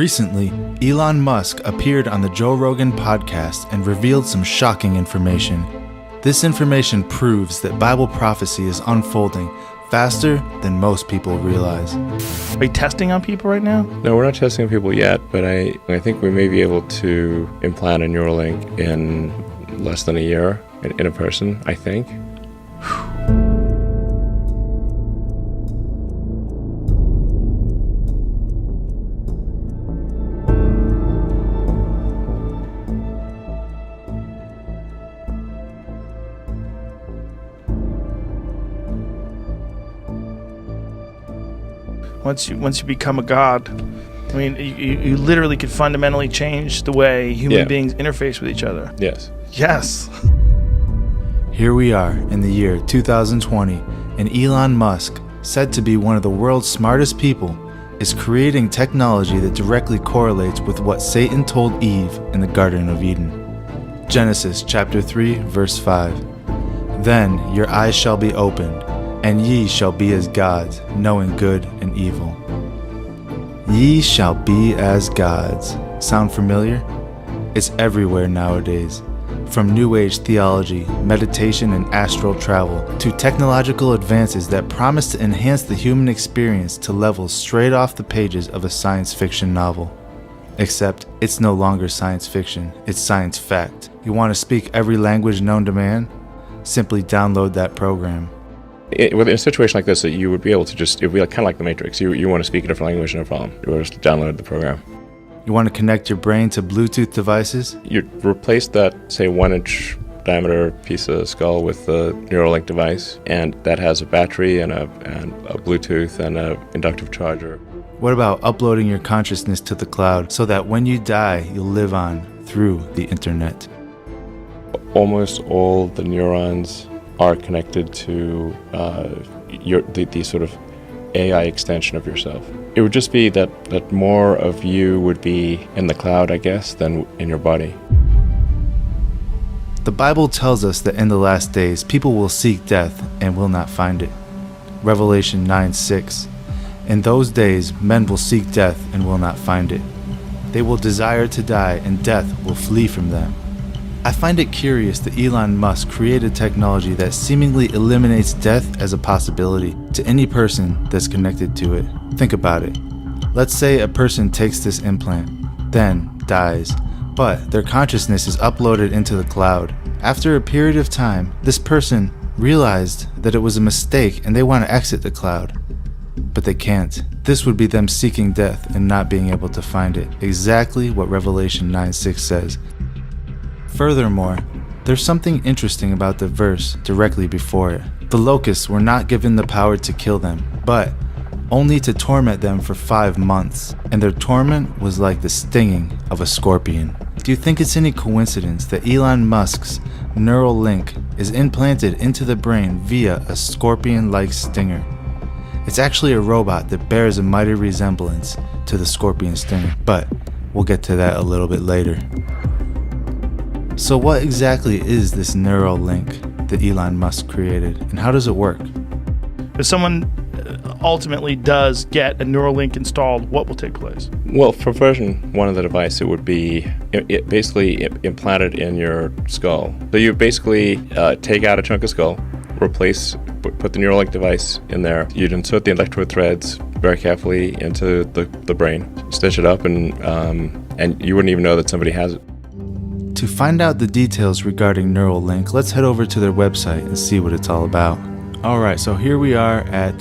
Recently, Elon Musk appeared on the Joe Rogan podcast and revealed some shocking information. This information proves that Bible prophecy is unfolding faster than most people realize. Are you testing on people right now? No, we're not testing on people yet, but I think we may be able to implant a Neuralink in less than a year in a person, I think. Once you become a god, I mean, you literally could fundamentally change the way human beings interface with each other. Yes. Yes. Here we are in the year 2020, and Elon Musk, said to be one of the world's smartest people, is creating technology that directly correlates with what Satan told Eve in the Garden of Eden. Genesis chapter 3, verse 5. Then your eyes shall be opened, and ye shall be as gods, knowing good and evil. Ye shall be as gods. Sound familiar? It's everywhere nowadays. From New Age theology, meditation, and astral travel, to technological advances that promise to enhance the human experience to levels straight off the pages of a science fiction novel. Except, it's no longer science fiction, it's science fact. You want to speak every language known to man? Simply download that program. In a situation like this, you would be able to it would be kind of like the Matrix. You want to speak a different language, no problem. You would just download the program. You want to connect your brain to Bluetooth devices? You replace that, say, 1-inch diameter piece of skull with the Neuralink device, and that has a battery and a Bluetooth and an inductive charger. What about uploading your consciousness to the cloud so that when you die, you'll live on through the internet? Almost all the neurons are connected to the sort of AI extension of yourself. It would just be that more of you would be in the cloud, I guess, than in your body. The Bible tells us that in the last days, people will seek death and will not find it. Revelation 9:6. In those days, men will seek death and will not find it. They will desire to die, and death will flee from them. I find it curious that Elon Musk created technology that seemingly eliminates death as a possibility to any person that's connected to it. Think about it. Let's say a person takes this implant, then dies, but their consciousness is uploaded into the cloud. After a period of time, this person realized that it was a mistake and they want to exit the cloud, but they can't. This would be them seeking death and not being able to find it. Exactly what Revelation 9:6 says. Furthermore, there's something interesting about the verse directly before it. The locusts were not given the power to kill them, but only to torment them for 5 months, and their torment was like the stinging of a scorpion. Do you think it's any coincidence that Elon Musk's Neuralink is implanted into the brain via a scorpion-like stinger? It's actually a robot that bears a mighty resemblance to the scorpion stinger, but we'll get to that a little bit later. So what exactly is this Neuralink that Elon Musk created, and how does it work? If someone ultimately does get a Neuralink installed, what will take place? Well, for version 1 of the device, it would be basically implanted in your skull. So you basically take out a chunk of skull, put the Neuralink device in there. You'd insert the electrode threads very carefully into the brain, stitch it up, and you wouldn't even know that somebody has it. To find out the details regarding Neuralink, let's head over to their website and see what it's all about. Alright, so here we are at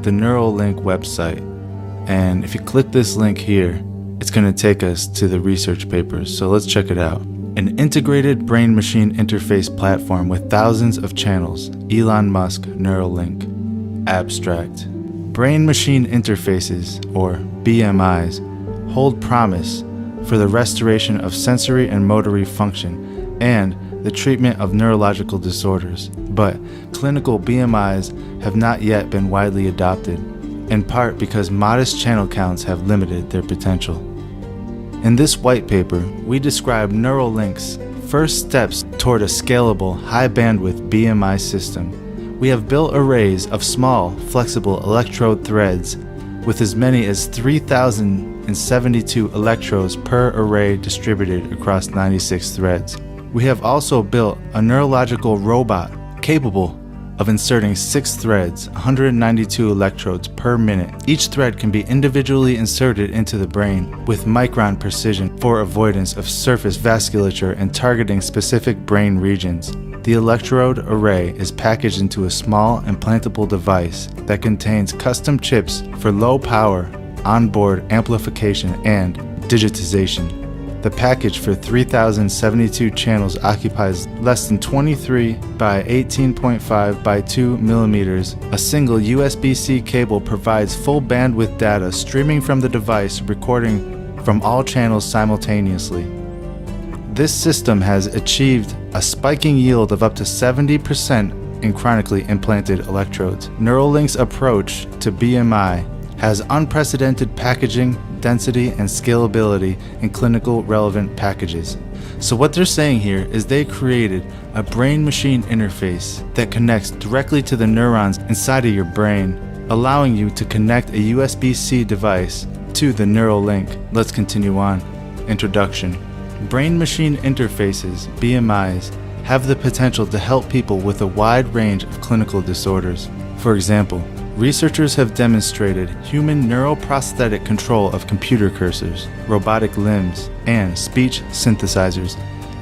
the Neuralink website, and if you click this link here, it's going to take us to the research papers, so let's check it out. An integrated brain-machine interface platform with thousands of channels, Elon Musk Neuralink. Abstract. Brain-machine interfaces, or BMIs, hold promise for the restoration of sensory and motory function and the treatment of neurological disorders, but clinical BMIs have not yet been widely adopted, in part because modest channel counts have limited their potential. In this white paper, we describe Neuralink's first steps toward a scalable, high-bandwidth BMI system. We have built arrays of small, flexible electrode threads with as many as 3,000 372 electrodes per array distributed across 96 threads. We have also built a neurological robot capable of inserting 6 threads, 192 electrodes per minute. Each thread can be individually inserted into the brain with micron precision for avoidance of surface vasculature and targeting specific brain regions. The electrode array is packaged into a small implantable device that contains custom chips for low power, onboard amplification, and digitization. The package for 3,072 channels occupies less than 23 by 18.5 by 2 millimeters. A single USB-C cable provides full bandwidth data streaming from the device, recording from all channels simultaneously. This system has achieved a spiking yield of up to 70% in chronically implanted electrodes. Neuralink's approach to BMI has unprecedented packaging, density, and scalability in clinical relevant packages. So what they're saying here is they created a brain-machine interface that connects directly to the neurons inside of your brain, allowing you to connect a USB-C device to the Neuralink. Let's continue on. Introduction. Brain-machine interfaces, BMIs, have the potential to help people with a wide range of clinical disorders. For example, researchers have demonstrated human neuroprosthetic control of computer cursors, robotic limbs, and speech synthesizers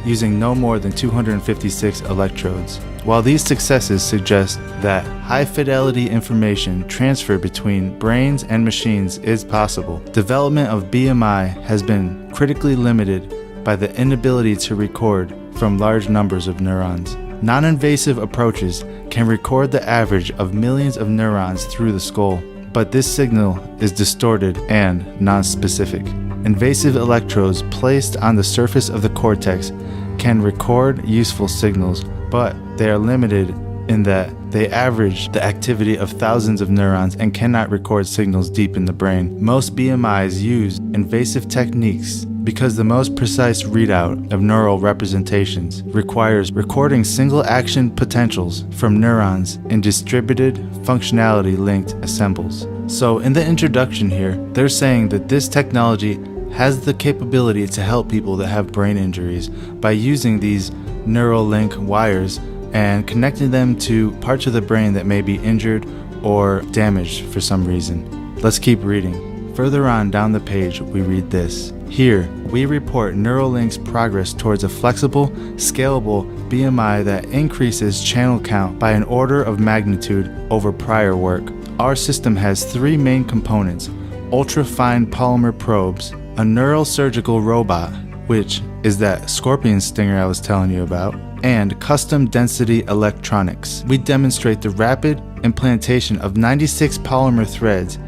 using no more than 256 electrodes. While these successes suggest that high-fidelity information transfer between brains and machines is possible, development of BMI has been critically limited by the inability to record from large numbers of neurons. Non-invasive approaches can record the average of millions of neurons through the skull, but this signal is distorted and non-specific. Invasive electrodes placed on the surface of the cortex can record useful signals, but they are limited in that they average the activity of thousands of neurons and cannot record signals deep in the brain. Most BMIs use invasive techniques because the most precise readout of neural representations requires recording single action potentials from neurons in distributed functionality linked assembles. So in the introduction here, they're saying that this technology has the capability to help people that have brain injuries by using these Neuralink wires and connecting them to parts of the brain that may be injured or damaged for some reason. Let's keep reading. Further on down the page, we read this. Here, we report Neuralink's progress towards a flexible, scalable BMI that increases channel count by an order of magnitude over prior work. Our system has 3 main components: ultra-fine polymer probes, a neurosurgical robot, which is that scorpion stinger I was telling you about, and custom density electronics. We demonstrate the rapid implantation of 96 polymer threads,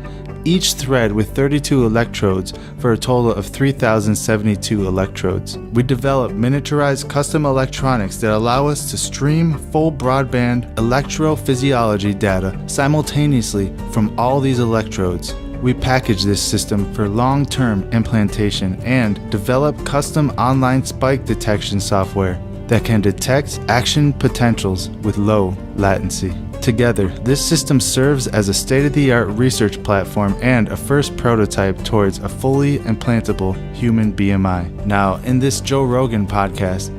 each thread with 32 electrodes for a total of 3,072 electrodes. We develop miniaturized custom electronics that allow us to stream full broadband electrophysiology data simultaneously from all these electrodes. We package this system for long-term implantation and develop custom online spike detection software that can detect action potentials with low latency. Together, this system serves as a state-of-the-art research platform and a first prototype towards a fully implantable human BMI. Now, in this Joe Rogan podcast,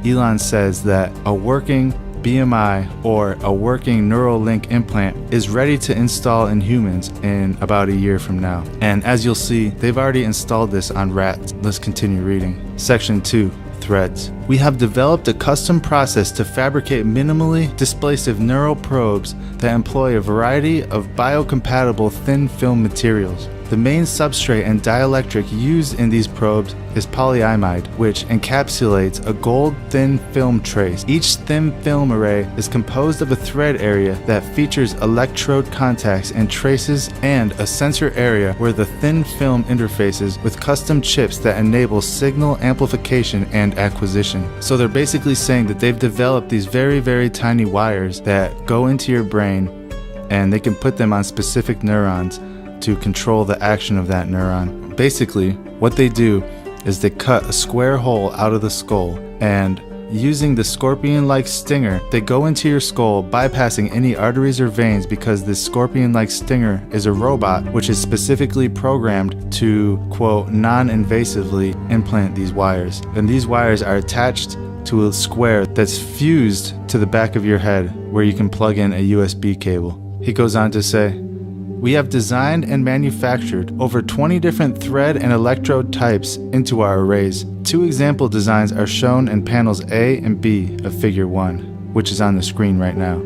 Elon says that a working BMI or a working Neuralink implant is ready to install in humans in about a year from now. And as you'll see, they've already installed this on rats. Let's continue reading. Section 2. Threads. We have developed a custom process to fabricate minimally displacive neural probes that employ a variety of biocompatible thin film materials. The main substrate and dielectric used in these probes is polyimide, which encapsulates a gold thin film trace. Each thin film array is composed of a thread area that features electrode contacts and traces and a sensor area where the thin film interfaces with custom chips that enable signal amplification and acquisition. So they're basically saying that they've developed these very, very tiny wires that go into your brain and they can put them on specific neurons to control the action of that neuron. Basically, what they do is they cut a square hole out of the skull, and Using the scorpion-like stinger, they go into your skull, bypassing any arteries or veins because this scorpion-like stinger is a robot which is specifically programmed to, quote, non-invasively implant these wires. And these wires are attached to a square that's fused to the back of your head where you can plug in a USB cable. He goes on to say, "We have designed and manufactured over 20 different thread and electrode types into our arrays. 2 example designs are shown in panels A and B of Figure 1, which is on the screen right now.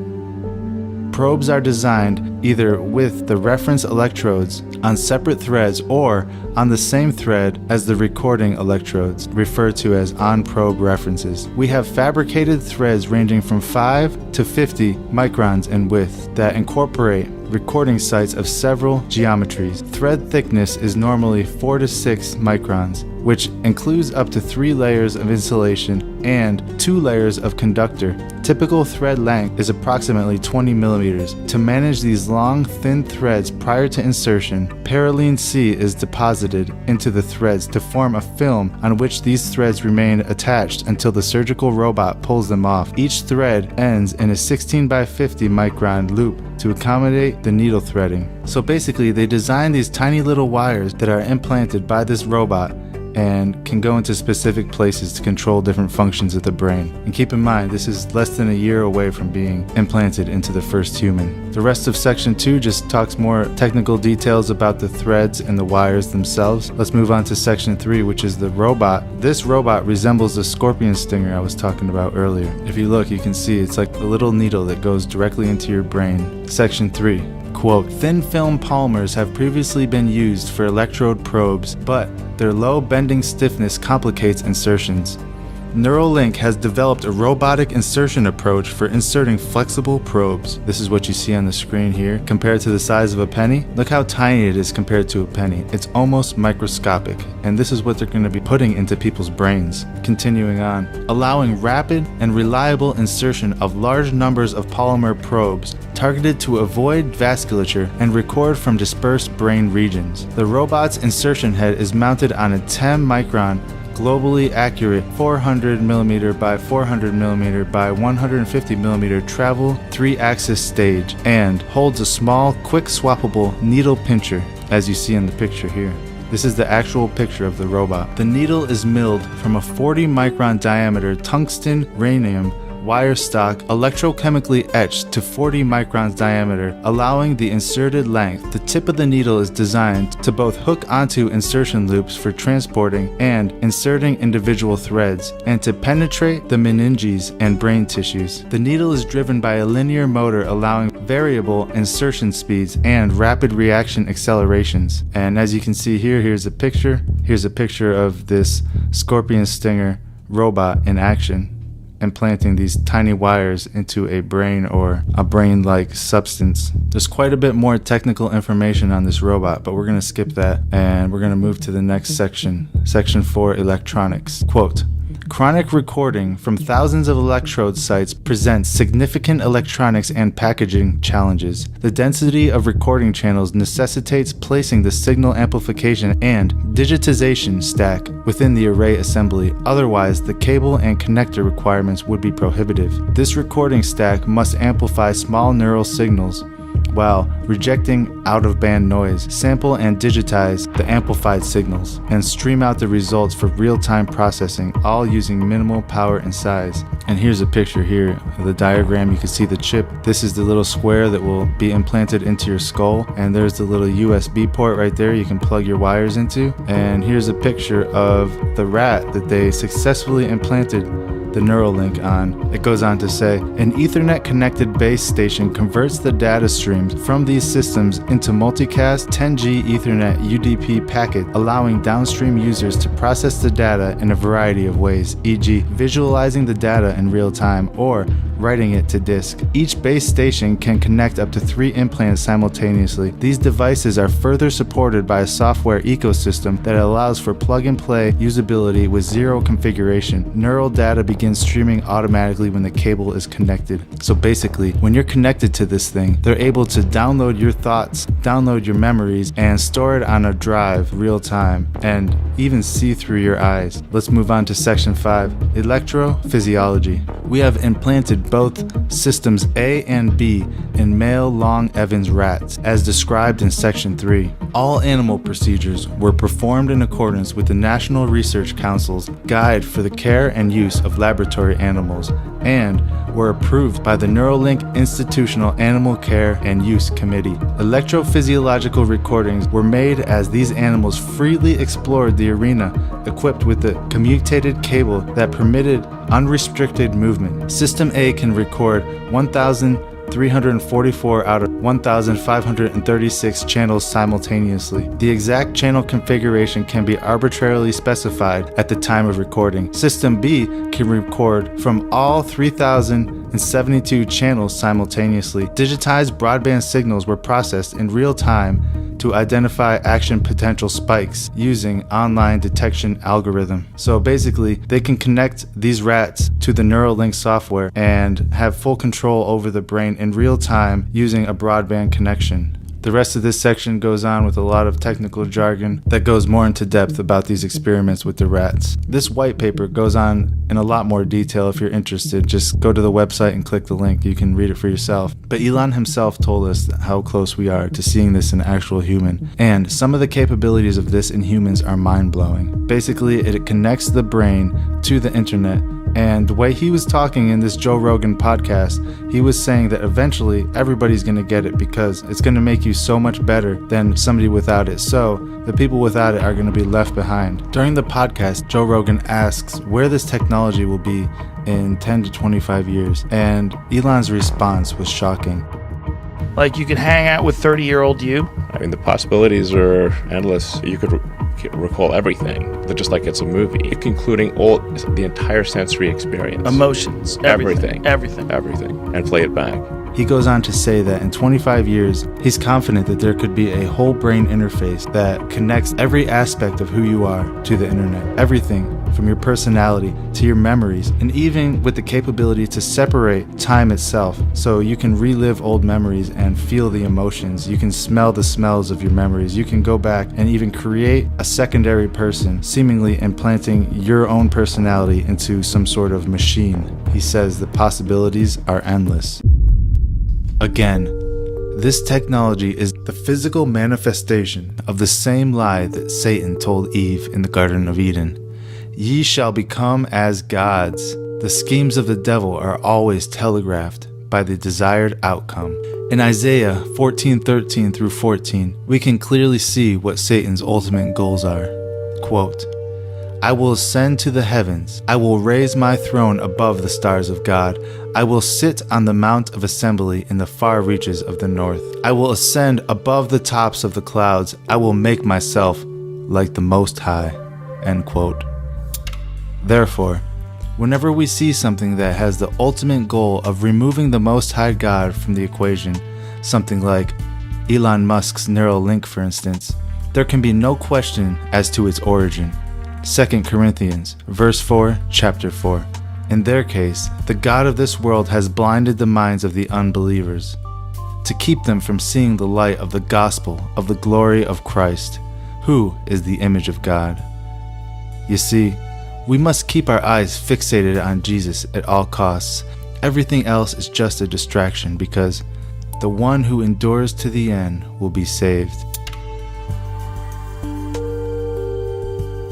Probes are designed either with the reference electrodes on separate threads or on the same thread as the recording electrodes, referred to as on-probe references. We have fabricated threads ranging from 5 to 50 microns in width that incorporate recording sites of several geometries. Thread thickness is normally 4 to 6 microns, which includes up to 3 layers of insulation and 2 layers of conductor. Typical thread length is approximately 20 millimeters. To manage these long, thin threads prior to insertion, Parylene C is deposited into the threads to form a film on which these threads remain attached until the surgical robot pulls them off. Each thread ends in a 16 by 50 micron loop to accommodate the needle threading. So basically, they design these tiny little wires that are implanted by this robot and can go into specific places to control different functions of the brain. And keep in mind, this is less than a year away from being implanted into the first human. The rest of section 2 just talks more technical details about the threads and the wires themselves. Let's move on to section 3, which is the robot. This robot resembles the scorpion stinger I was talking about earlier. If you look, you can see it's like a little needle that goes directly into your brain. Section 3. Quote, "Thin film polymers have previously been used for electrode probes, but their low bending stiffness complicates insertions. Neuralink has developed a robotic insertion approach for inserting flexible probes." This is what you see on the screen here. Compared to the size of a penny, look how tiny it is compared to a penny. It's almost microscopic, and this is what they're going to be putting into people's brains. Continuing on, allowing rapid and reliable insertion of large numbers of polymer probes targeted to avoid vasculature and record from dispersed brain regions. The robot's insertion head is mounted on a 10 micron globally accurate 400mm by 400mm by 150mm travel 3-axis stage and holds a small, quick swappable needle pincher, as you see in the picture here. This is the actual picture of the robot. The needle is milled from a 40 micron diameter tungsten rhenium wire stock electrochemically etched to 40 microns diameter, allowing the inserted length. The tip of the needle is designed to both hook onto insertion loops for transporting and inserting individual threads, and to penetrate the meninges and brain tissues. The needle is driven by a linear motor allowing variable insertion speeds and rapid reaction accelerations. And as you can see here, here's a picture. Here's a picture of this scorpion stinger robot in action, implanting these tiny wires into a brain or a brain-like substance. There's quite a bit more technical information on this robot, but we're going to skip that and we're going to move to the next section. Section 4, electronics. Quote, "Chronic recording from thousands of electrode sites presents significant electronics and packaging challenges. The density of recording channels necessitates placing the signal amplification and digitization stack within the array assembly, otherwise the cable and connector requirements would be prohibitive. This recording stack must amplify small neural signals while rejecting out-of-band noise, sample and digitize the amplified signals, and stream out the results for real-time processing, all using minimal power and size." And here's a picture here of the diagram. You can see the chip. This is the little square that will be implanted into your skull, and there's the little USB port right there you can plug your wires into. And here's a picture of the rat that they successfully implanted the Neuralink on. It goes on to say, "An Ethernet-connected base station converts the data streams from these systems into multicast 10G Ethernet UDP packet, allowing downstream users to process the data in a variety of ways, e.g. visualizing the data in real time or writing it to disk. Each base station can connect up to 3 implants simultaneously. These devices are further supported by a software ecosystem that allows for plug-and-play usability with zero configuration. Neural data begins begins streaming automatically when the cable is connected. So basically, when you're connected to this thing, they're able to download your thoughts, download your memories, and store it on a drive real time, and even see through your eyes. Let's move on to section 5, electrophysiology. We have implanted both systems A and B in male Long Evans rats, as described in section 3. All animal procedures were performed in accordance with the National Research Council's Guide for the Care and Use of Laboratory Animals, and were approved by the Neuralink Institutional Animal Care and Use Committee. Electrophysiological recordings were made as these animals freely explored the arena, equipped with a commutated cable that permitted unrestricted movement. System A can record 1,344 out of 1,536 channels simultaneously. The exact channel configuration can be arbitrarily specified at the time of recording. System B can record from all 3,072 channels simultaneously. Digitized broadband signals were processed in real time to identify action potential spikes using online detection algorithm. So basically, they can connect these rats to the Neuralink software and have full control over the brain in real time using a broadband connection. The rest of this section goes on with a lot of technical jargon that goes more into depth about these experiments with the rats. This white paper goes on in a lot more detail. If you're interested, just go to the website and click the link. You can read it for yourself. But Elon himself told us how close we are to seeing this in actual human. And some of the capabilities of this in humans are mind-blowing. Basically, it connects the brain to the internet. And the way he was talking in this Joe Rogan podcast, he was saying that eventually everybody's going to get it because it's going to make you so much better than somebody without it. So the people without it are going to be left behind. During the podcast, Joe Rogan asks where this technology will be in 10 to 25 years. And Elon's response was shocking. Like, you could hang out with 30-year-old you. I mean, the possibilities are endless. You could recall everything, just like it's a movie, including the entire sensory experience, emotions, everything, and play it back. He goes on to say that in 25 years, he's confident that there could be a whole brain interface that connects every aspect of who you are to the internet. Everything from your personality to your memories, and even with the capability to separate time itself, so you can relive old memories and feel the emotions. You can smell the smells of your memories. You can go back and even create a secondary person, seemingly implanting your own personality into some sort of machine. He says the possibilities are endless. Again, this technology is the physical manifestation of the same lie that Satan told Eve in the Garden of Eden. Ye shall become as gods. The schemes of the devil are always telegraphed by the desired outcome. In Isaiah 14:13 through 14, we can clearly see what Satan's ultimate goals are. Quote, I will ascend to the heavens. I will raise my throne above the stars of God. I will sit on the mount of assembly in the far reaches of the north. I will ascend above the tops of the clouds. I will make myself like the Most High. End quote. Therefore, whenever we see something that has the ultimate goal of removing the Most High God from the equation, something like Elon Musk's Neuralink, for instance, there can be no question as to its origin. 2 Corinthians, verse 4, chapter 4. In their case, the God of this world has blinded the minds of the unbelievers, to keep them from seeing the light of the gospel of the glory of Christ, who is the image of God. You see, we must keep our eyes fixated on Jesus at all costs. Everything else is just a distraction, because the one who endures to the end will be saved.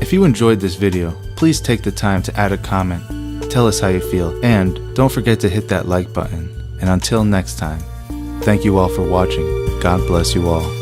If you enjoyed this video, please take the time to add a comment, tell us how you feel, and don't forget to hit that like button. And until next time, thank you all for watching. God bless you all.